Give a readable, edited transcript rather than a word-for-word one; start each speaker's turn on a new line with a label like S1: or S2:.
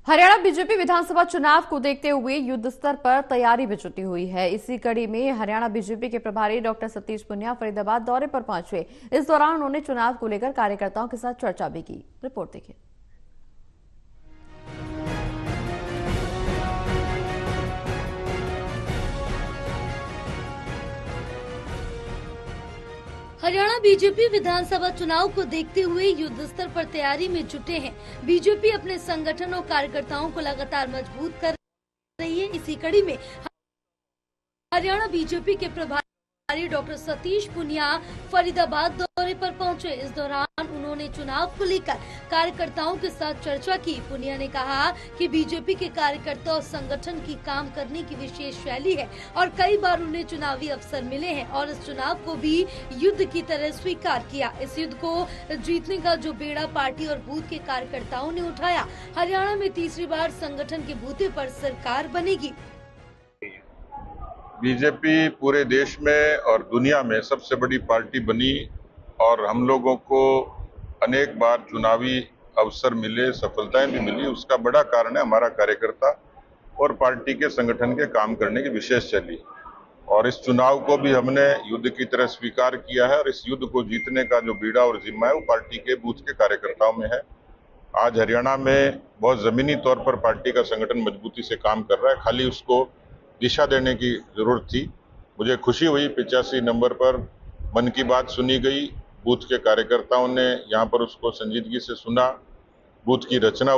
S1: Haryana BJP विधानसभा चुनाव को देखते हुए युद्ध स्तर पर तैयारी भी जुटी हुई है। इसी कड़ी में हरियाणा बीजेपी के प्रभारी डॉक्टर सतीश पुनिया फरीदाबाद दौरे पर पहुंचे। इस दौरान उन्होंने चुनाव को लेकर कार्यकर्ताओं के साथ चर्चा भी की। रिपोर्ट देखिए।
S2: हरियाणा बीजेपी विधानसभा चुनाव को देखते हुए युद्ध स्तर पर तैयारी में जुटे हैं। बीजेपी अपने संगठन और कार्यकर्ताओं को लगातार मजबूत कर रही है। इसी कड़ी में हरियाणा बीजेपी के प्रभारी डॉक्टर सतीश पुनिया फरीदाबाद दौरे पर पहुंचे। इस दौरान उन्होंने चुनाव को लेकर कार्यकर्ताओं के साथ चर्चा की। पुनिया ने कहा कि बीजेपी के कार्यकर्ता और संगठन की काम करने की विशेष शैली है और कई बार उन्हें चुनावी अवसर मिले हैं और इस चुनाव को भी युद्ध की तरह स्वीकार किया। इस युद्ध को जीतने का जो बेड़ा पार्टी और बूथ के कार्यकर्ताओं ने उठाया, हरियाणा में तीसरी बार संगठन के बूते पर सरकार बनेगी।
S3: बीजेपी पूरे देश में और दुनिया में सबसे बड़ी पार्टी बनी और हम लोगों को अनेक बार चुनावी अवसर मिले, सफलताएं भी मिली। उसका बड़ा कारण है हमारा कार्यकर्ता और पार्टी के संगठन के काम करने की विशेष शैली। और इस चुनाव को भी हमने युद्ध की तरह स्वीकार किया है और इस युद्ध को जीतने का जो बीड़ा और जिम्मा है वो पार्टी के बूथ के कार्यकर्ताओं में है। आज हरियाणा में बहुत जमीनी तौर पर पार्टी का संगठन मजबूती से काम कर रहा है, खाली उसको दिशा देने की जरूरत थी। मुझे खुशी हुई 85 नंबर पर मन की बात सुनी गई। बूथ के कार्यकर्ताओं ने यहाँ पर उसको संजीदगी से सुना, बूथ की रचना